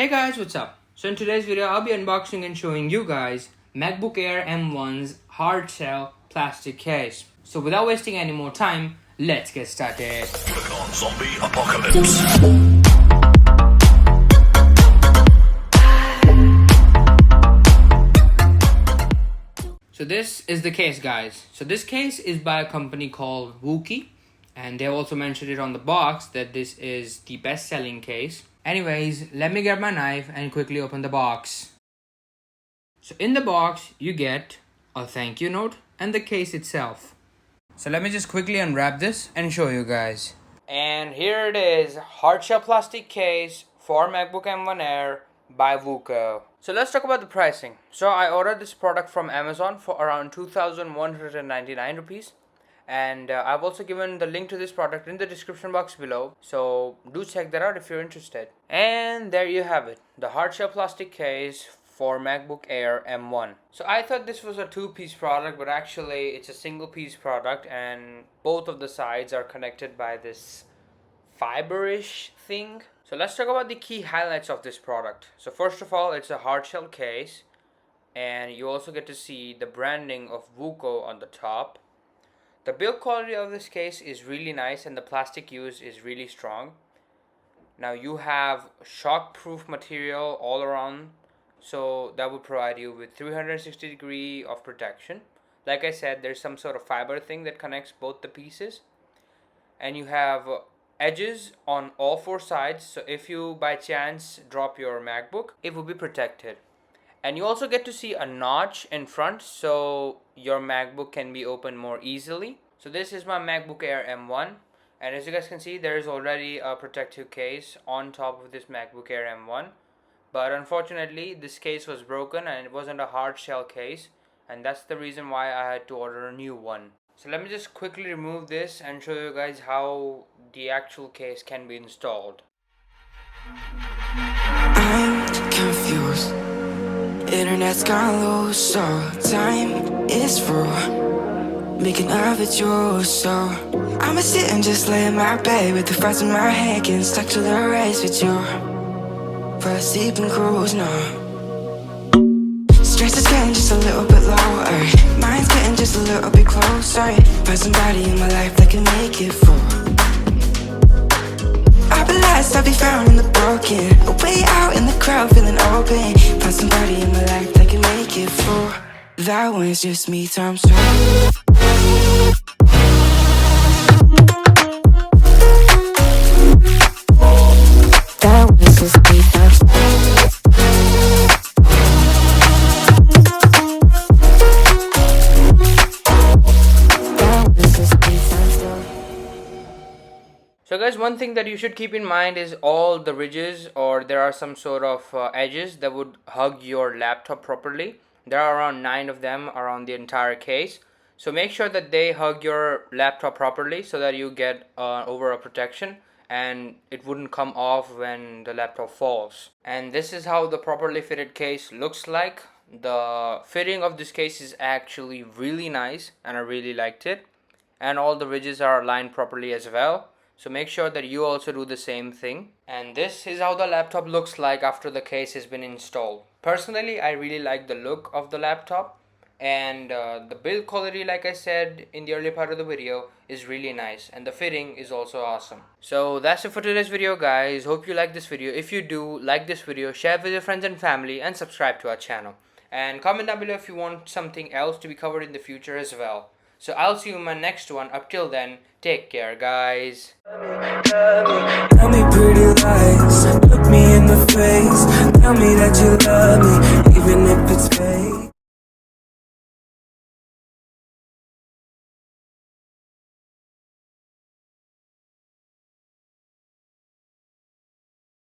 Hey guys, what's up? So in today's video, I'll be unboxing and showing you guys MacBook Air M1's hard shell plastic case. So without wasting any more time, let's get started. Click on Zombie Apocalypse. So this is the case, guys. So this case is by a company called WOOKY, and they also mentioned it on the box that this is the best-selling case. Anyways, let me grab my knife and quickly open the box. So in the box, you get a thank you note and the case itself. So let me just quickly unwrap this and show you guys. And here it is, hard shell plastic case for MacBook M1 Air by WOOKY. So let's talk about the pricing. So I ordered this product from Amazon for around 2,199 rupees. And I've also given the link to this product in the description box below, so do check that out if you're interested. And there you have it, the hard shell plastic case for MacBook Air M1. So I thought this was a two-piece product, but actually it's a single-piece product, and both of the sides are connected by this fiber-ish thing. So let's talk about the key highlights of this product. So first of all, it's a hard shell case, and you also get to see the branding of WOOKY on the top. The build quality of this case is really nice and the plastic used is really strong. Now you have shockproof material all around, so that will provide you with 360 degree of protection. Like I said, there's some sort of fiber thing that connects both the pieces. And you have edges on all four sides, so if you by chance drop your MacBook, it will be protected. And you also get to see a notch in front, so your MacBook can be opened more easily. So this is my MacBook Air M1, and as you guys can see, there is already a protective case on top of this MacBook Air M1. But unfortunately, this case was broken and it wasn't a hard shell case, and that's the reason why I had to order a new one. So let me just quickly remove this and show you guys how the actual case can be installed. I'm confused. Internet's gone loose, so time is through. Making of it yours, so I'ma sit and just lay in my bed with the thoughts in my head, getting stuck to the race with you. For a sleeping cruise, no. Stress is getting just a little bit lower. Mind's getting just a little bit closer. Find somebody in my life that can make it for. I'll be lost, I'll be found in the broken. Way out in the crowd, feeling open. Find somebody in my life that can make it for. That one's just me times two. That one's just me times two. That one's just me times two. So guys, one thing that you should keep in mind is all the ridges, or there are some sort of edges that would hug your laptop properly. There are around 9 of them around the entire case. So make sure that they hug your laptop properly so that you get over a protection and it wouldn't come off when the laptop falls. And this is how the properly fitted case looks like. The fitting of this case is actually really nice and I really liked it. And all the ridges are aligned properly as well. So make sure that you also do the same thing. And this is how the laptop looks like after the case has been installed. Personally, I really like the look of the laptop. And the build quality, like I said in the earlier part of the video, is really nice. And the fitting is also awesome. So that's it for today's video, guys. Hope you like this video. If you do like this video, share it with your friends and family and subscribe to our channel. And comment down below if you want something else to be covered in the future as well. So I'll see you in my next one. Up till then, take care, guys. Tell me pretty lies, look me in the face.